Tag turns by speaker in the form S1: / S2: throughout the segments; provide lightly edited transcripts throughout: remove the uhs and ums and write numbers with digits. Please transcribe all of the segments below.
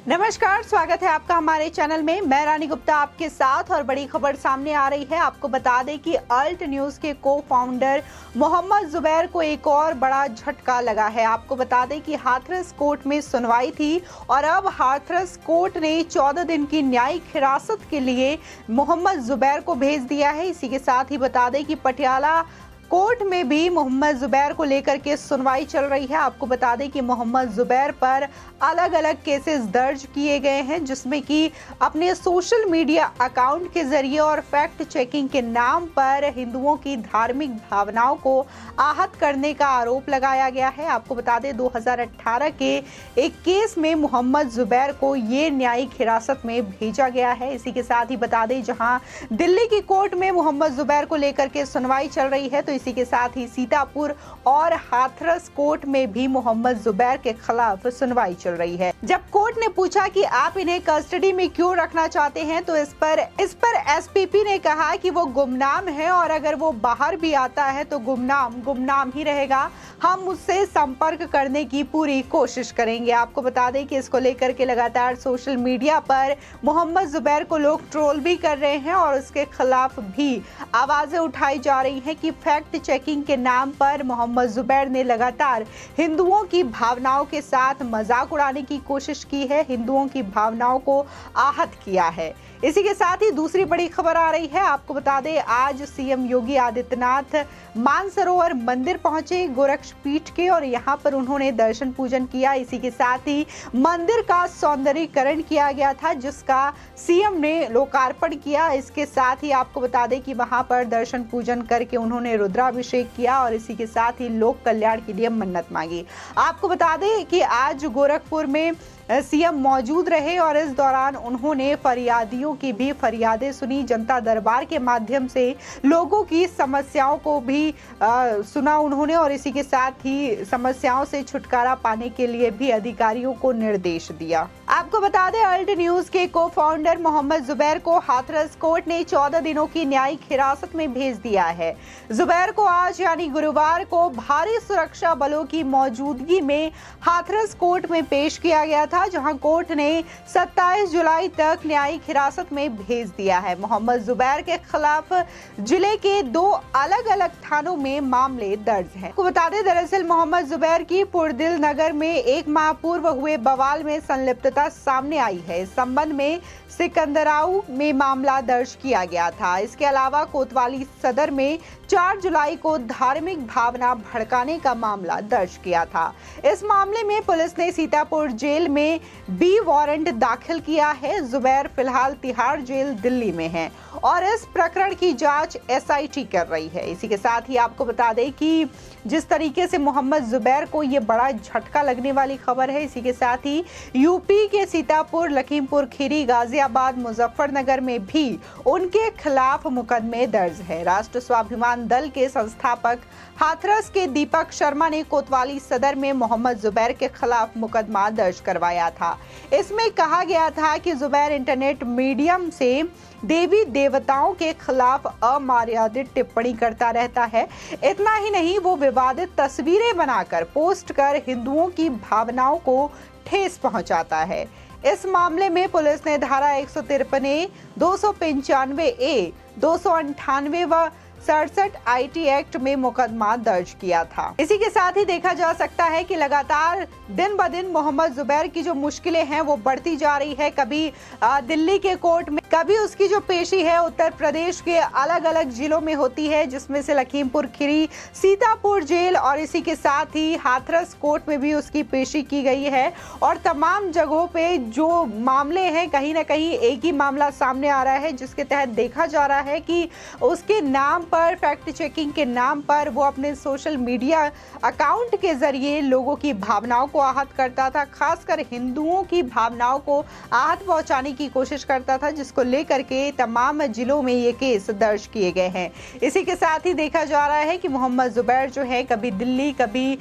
S1: नमस्कार, स्वागत है आपका हमारे चैनल में। मैं रानी गुप्ता आपके साथ और बड़ी खबर सामने आ रही है। आपको बता दें कि अल्ट न्यूज के को फाउंडर मोहम्मद जुबैर को एक और बड़ा झटका लगा है। आपको बता दें कि हाथरस कोर्ट में सुनवाई थी और अब हाथरस कोर्ट ने 14 दिन की न्यायिक हिरासत के लिए मोहम्मद जुबैर को भेज दिया है। इसी के साथ ही बता दें कि पटियाला कोर्ट में भी मोहम्मद जुबैर को लेकर के सुनवाई चल रही है। आपको बता दें कि मोहम्मद जुबैर पर अलग अलग केसेस दर्ज किए गए हैं, जिसमें कि अपने सोशल मीडिया अकाउंट के जरिए और फैक्ट चेकिंग के नाम पर हिंदुओं की धार्मिक भावनाओं को आहत करने का आरोप लगाया गया है। आपको बता दें 2018 के एक केस में मोहम्मद जुबैर को ये न्यायिक हिरासत में भेजा गया है। इसी के साथ ही बता दें जहां दिल्ली की कोर्ट में मोहम्मद जुबैर को लेकर के सुनवाई चल रही है, तो इसी के साथ ही सीतापुर और हाथरस कोर्ट में भी मोहम्मद जुबैर के खिलाफ सुनवाई चल रही है। जब कोर्ट ने पूछा कि आप इन्हें कस्टडी में क्यों रखना चाहते हैं, तो इस पर एसपीपी ने कहा कि वो गुमनाम है और अगर वो बाहर भी आता है तो गुमनाम ही रहेगा। हम उससे संपर्क करने की पूरी कोशिश करेंगे। आपको बता दें कि इसको लेकर के लगातार सोशल मीडिया पर मोहम्मद जुबैर को लोग ट्रोल भी कर रहे हैं और उसके खिलाफ भी आवाजें उठाई जा रही हैं कि फैक्ट चेकिंग के नाम पर मोहम्मद जुबैर ने लगातार हिंदुओं की भावनाओं के साथ मजाक उड़ाने की कोशिश की है, हिंदुओं की भावनाओं को आहत किया है। इसी के साथ ही दूसरी बड़ी खबर आ रही है। आपको बता दें आज सीएम योगी आदित्यनाथ मानसरोवर मंदिर पहुंचे गोरक्षपीठ के और यहां पर उन्होंने दर्शन पूजन किया। इसी के साथ ही मंदिर का सौंदर्यीकरण किया गया था, जिसका सीएम ने लोकार्पण किया। इसके साथ ही आपको बता दें कि वहां पर दर्शन पूजन करके उन्होंने रुद्राभिषेक किया और इसी के साथ ही लोक कल्याण के लिए मन्नत मांगी। आपको बता दें कि आज गोरखपुर में सीएम मौजूद रहे और इस दौरान उन्होंने फरियादियों की भी फरियादें सुनी। जनता दरबार के माध्यम से लोगों की समस्याओं को भी सुना उन्होंने और इसी के साथ ही समस्याओं से छुटकारा पाने के लिए भी अधिकारियों को निर्देश दिया। आपको बता दें अल्ट न्यूज के को फाउंडर मोहम्मद जुबैर को हाथरस कोर्ट ने 14 दिनों की न्यायिक हिरासत में भेज दिया है। जुबैर को आज यानी गुरुवार को भारी सुरक्षा बलों की मौजूदगी में हाथरस कोर्ट में पेश किया गया था, जहां कोर्ट ने 27 जुलाई तक न्यायिक हिरासत में भेज दिया है। मोहम्मद जुबैर के खिलाफ जिले के 2 अलग अलग थानों में मामले दर्ज हैं। आपको बता दें दरअसल मोहम्मद जुबैर की पुरदिल नगर में 1 माह पूर्व हुए बवाल में संलिप्तता सामने आई है। इस संबंध में सिकंदराऊ में मामला दर्ज किया गया था। इसके अलावा कोतवाली सदर में 4 जुलाई को धार्मिक भावना भड़काने का मामला दर्ज किया था। इस मामले में पुलिस ने सीतापुर जेल में बी वारंट दाखिल किया है। जुबैर फिलहाल तिहाड़ जेल दिल्ली में है और इस प्रकरण की जांच एसआईटी कर रही है। इसी के साथ ही आपको बता दें कि जिस तरीके से मोहम्मद जुबैर को ये बड़ा झटका लगने वाली खबर है, इसी के साथ ही यूपी के सीतापुर, लखीमपुर खीरी, गाजियाबाद, मुजफ्फरनगर में भी उनके खिलाफ मुकदमे दर्ज है। राष्ट्र स्वाभिमान दल के संस्थापक हाथरस के दीपक शर्मा ने कोतवाली सदर में मोहम्मद जुबैर के खिलाफ मुकदमा दर्ज करवाया था। इसमें कहा गया था कि जुबैर इंटरनेट मीडियम से देवी देवताओं के खिलाफ अमर्यादित टिप्पणी करता रहता है। इतना ही नहीं, वो विवादित तस्वीरें बनाकर पोस्ट कर हिंदुओं की भावनाओं को ठेस पहुंचाता है। इस मामले में पुलिस ने धारा 153A, 295A, 298 व 67 IT एक्ट में मुकदमा दर्ज किया था। इसी के साथ ही देखा जा सकता है कि लगातार दिन ब दिन मोहम्मद जुबैर की जो मुश्किलें हैं वो बढ़ती जा रही है। कभी दिल्ली के कोर्ट में, कभी उसकी जो पेशी है उत्तर प्रदेश के अलग अलग जिलों में होती है, जिसमें से लखीमपुर खीरी, सीतापुर जेल और इसी के साथ ही हाथरस कोर्ट में भी उसकी पेशी की गई है। और तमाम जगहों पे जो मामले हैं, कहीं ना कहीं एक ही मामला सामने आ रहा है, जिसके तहत देखा जा रहा है कि उसके नाम पर, फैक्ट चेकिंग के नाम पर वो अपने सोशल मीडिया अकाउंट के जरिए लोगों की भावनाओं को आहत करता था, खासकर हिंदुओं की भावनाओं को आहत पहुंचाने की कोशिश करता था, जिसको लेकर के तमाम जिलों में ये केस दर्ज किए गए हैं। इसी के साथ ही देखा जा रहा है कि मोहम्मद जुबैर जो है कभी दिल्ली, कभी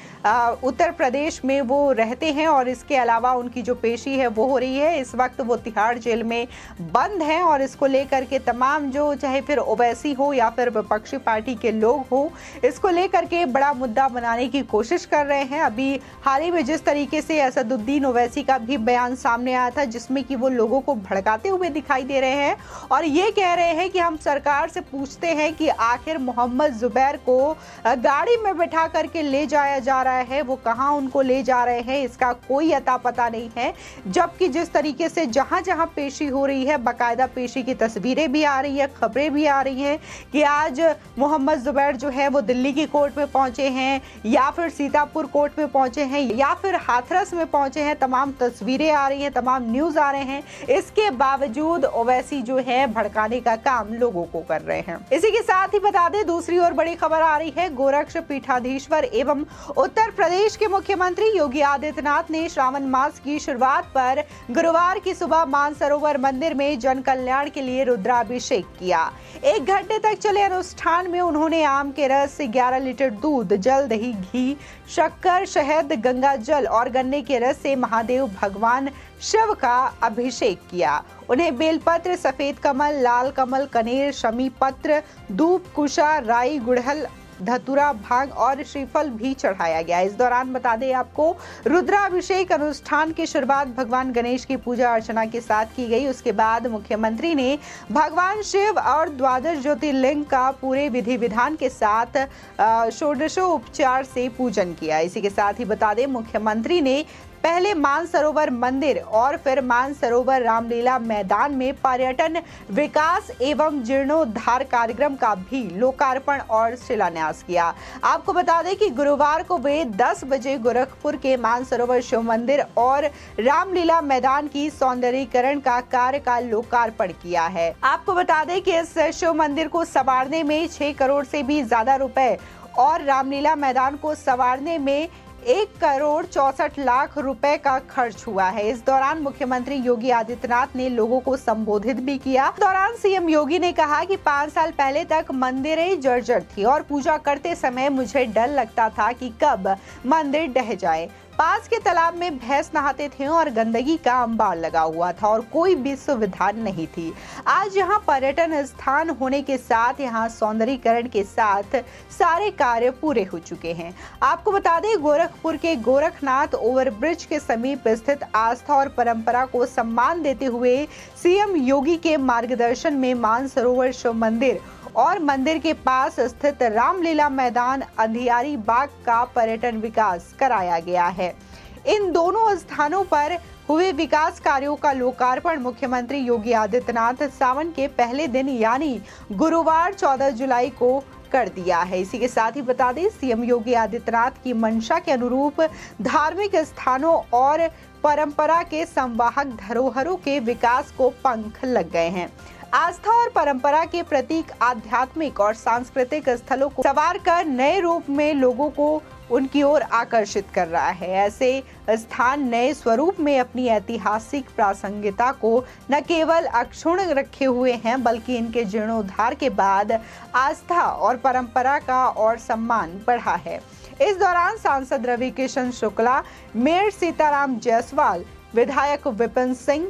S1: उत्तर प्रदेश में वो रहते हैं और इसके अलावा उनकी जो पेशी है वो हो रही है। इस वक्त वो तिहाड़ जेल में बंद है और इसको लेकर के तमाम जो चाहे फिर ओवैसी हो या फिर विपक्षी पार्टी के लोग हो, इसको लेकर के बड़ा मुद्दा बनाने की कोशिश कर रहे हैं। अभी हाल ही में जिस तरीके से असदुद्दीन ओवैसी का भी बयान सामने आया था, जिसमें कि वो लोगों को भड़काते हुए दिखाई दे रहे हैं और ये कह रहे हैं कि हम सरकार से पूछते हैं कि आखिर मोहम्मद जुबैर को गाड़ी में बैठा करके ले जाया जा रहा है, वो कहां उनको ले जा रहे हैं, इसका कोई अता पता नहीं है। जबकि जिस तरीके से जहां जहां पेशी हो रही है, बाकायदा पेशी की तस्वीरें भी आ रही है, खबरें भी आ रही हैं कि आज मोहम्मद जुबैर जो है वो दिल्ली की कोर्ट में पहुंचे हैं या फिर सीतापुर कोर्ट में पहुंचे हैं या फिर हाथरस में पहुंचे हैं। तमाम तस्वीरें आ रही हैं, तमाम न्यूज आ रहे हैं। इसके बावजूद ओवैसी जो है भड़काने का काम लोगों को कर रहे हैं। इसी के साथ ही बता दें, दूसरी ओर बड़ी खबर आ रही है। गोरक्ष पीठाधीश्वर एवं उत्तर प्रदेश के मुख्यमंत्री योगी आदित्यनाथ ने श्रावण मास की शुरुआत पर गुरुवार की सुबह मानसरोवर मंदिर में जन कल्याण के लिए रुद्राभिषेक किया। 1 घंटे तक चले अनुष्ठान में उन्होंने आम के रस से 11 लीटर दूध, जल, दही, घी, शक्कर, शहद, गंगा जल और गन्ने के रस से महादेव भगवान शिव का अभिषेक किया। उन्हें बेलपत्र, सफेद कमल, लाल कमल, कनेर, शमी पत्र, धूप, कुशा, राई, गुड़हल, धतूरा, भांग और श्रीफल भी चढ़ाया गया। इस दौरान बता दें आपको, रुद्राभिषेक अनुष्ठान की शुरुआत भगवान गणेश की पूजा अर्चना के साथ की गई। उसके बाद मुख्यमंत्री ने भगवान शिव और द्वादश ज्योतिर्लिंग का पूरे विधि विधान के साथ षोडशोपचार से पूजन किया। इसी के साथ ही बता दें, मुख्यमंत्री ने पहले मानसरोवर मंदिर और फिर मानसरोवर रामलीला मैदान में पर्यटन विकास एवं जीर्णोद्धार कार्यक्रम का भी लोकार्पण और शिलान्यास किया। आपको बता दें कि गुरुवार को वे 10 बजे गोरखपुर के मानसरोवर शिव मंदिर और रामलीला मैदान की सौंदर्यीकरण का कार्य का लोकार्पण किया है। आपको बता दें कि इस शिव मंदिर को संवारने में 6 करोड़ से भी ज्यादा रुपए और रामलीला मैदान को संवारने में 1,64,00,000 रुपए का खर्च हुआ है। इस दौरान मुख्यमंत्री योगी आदित्यनाथ ने लोगों को संबोधित भी किया। इस दौरान सीएम योगी ने कहा कि 5 साल पहले तक मंदिरें जर्जर थी और पूजा करते समय मुझे डर लगता था कि कब मंदिर ढह जाए। पास के तालाब में भैंस नहाते थे और गंदगी का अंबार लगा हुआ था और कोई भी सुविधा नहीं थी। आज यहाँ पर्यटन स्थान होने के साथ यहाँ सौंदर्यीकरण के साथ सारे कार्य पूरे हो चुके हैं। आपको बता दें, गोरखपुर के गोरखनाथ ओवरब्रिज के समीप स्थित आस्था और परंपरा को सम्मान देते हुए सीएम योगी के मार्गदर्शन में मानसरोवर शिव मंदिर और मंदिर के पास स्थित रामलीला मैदान, अंधियारी बाग का पर्यटन विकास कराया गया है। इन दोनों स्थानों पर हुए विकास कार्यों का लोकार्पण मुख्यमंत्री योगी आदित्यनाथ सावन के पहले दिन यानी गुरुवार 14 जुलाई को कर दिया है। इसी के साथ ही बता दें, सीएम योगी आदित्यनाथ की मंशा के अनुरूप धार्मिक स्थानों और परंपरा के संवाहक धरोहरों के विकास को पंख लग गए हैं। आस्था और परंपरा के प्रतीक आध्यात्मिक और सांस्कृतिक स्थलों को संवार कर नए रूप में लोगों को उनकी ओर आकर्षित कर रहा है। ऐसे स्थान नए स्वरूप में अपनी ऐतिहासिक प्रासंगिकता को न केवल अक्षुण्ण रखे हुए हैं, बल्कि इनके जीर्णोद्धार के बाद आस्था और परंपरा का और सम्मान बढ़ा है। इस दौरान सांसद रवि किशन शुक्ला, मेयर सीताराम जायसवाल, विधायक विपिन सिंह,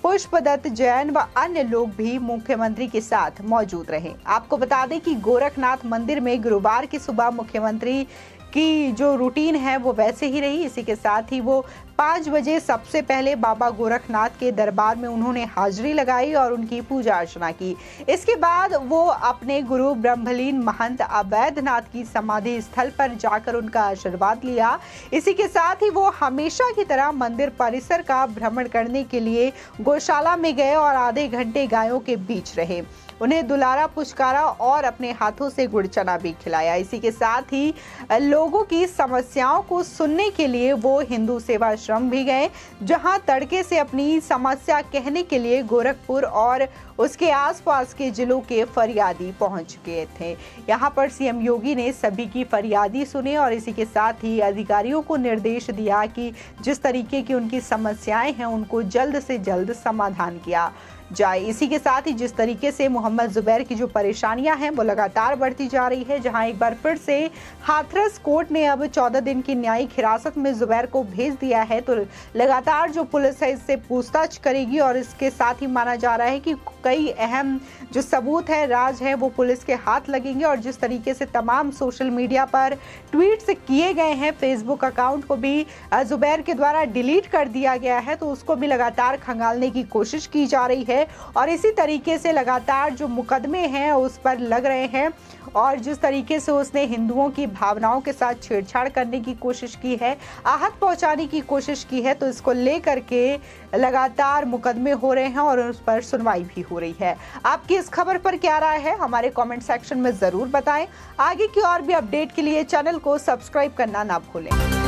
S1: पुष्पदत्त जैन व अन्य लोग भी मुख्यमंत्री के साथ मौजूद रहे। आपको बता दें कि गोरखनाथ मंदिर में गुरुवार की सुबह मुख्यमंत्री की जो रूटीन है वो वैसे ही रही। इसी के साथ ही वो 5 बजे सबसे पहले बाबा गोरखनाथ के दरबार में उन्होंने हाजिरी लगाई और उनकी पूजा अर्चना की। इसके बाद वो अपने गुरु ब्रह्मलीन महंत अवैधनाथ की समाधि स्थल पर जाकर उनका आशीर्वाद लिया। इसी के साथ ही वो हमेशा की तरह मंदिर परिसर का भ्रमण करने के लिए गौशाला में गए और आधे घंटे गायों के बीच रहे। उन्हें दुलारा पुचकारा और अपने हाथों से गुड़ चना भी खिलाया। इसी के साथ ही लोगों की समस्याओं को सुनने के लिए वो हिंदू सेवा आश्रम भी गए, जहां तड़के से अपनी समस्या कहने के लिए गोरखपुर और उसके आसपास के जिलों के फरियादी पहुंच गए थे। यहां पर सीएम योगी ने सभी की फरियादी सुने और इसी के साथ ही अधिकारियों को निर्देश दिया कि जिस तरीके की उनकी समस्याएं हैं उनको जल्द से जल्द समाधान किया जाए। इसी के साथ ही जिस तरीके से मोहम्मद जुबैर की जो परेशानियां हैं वो लगातार बढ़ती जा रही है, जहां एक बार फिर से हाथरस कोर्ट ने अब 14 दिन की न्यायिक हिरासत में जुबैर को भेज दिया है, तो लगातार जो पुलिस है इससे पूछताछ करेगी और इसके साथ ही माना जा रहा है कि कई अहम जो सबूत है, राज है, वो पुलिस के हाथ लगेंगे। और जिस तरीके से तमाम सोशल मीडिया पर ट्वीट्स किए गए हैं, फेसबुक अकाउंट को भी जुबैर के द्वारा डिलीट कर दिया गया है, तो उसको भी लगातार खंगालने की कोशिश की जा रही है। और इसी तरीके से लगातार जो मुकदमे हैं उस पर लग रहे हैं और जिस तरीके से उसने हिंदुओं की भावनाओं के साथ छेड़छाड़ करने की कोशिश की है, आहत पहुंचाने की कोशिश की है, तो इसको लेकर के लगातार मुकदमे हो रहे हैं और उस पर सुनवाई भी हो रही है। आपकी इस खबर पर क्या राय है, हमारे कमेंट सेक्शन में जरूर बताएं। आगे की और भी अपडेट के लिए चैनल को सब्सक्राइब करना ना भूलें।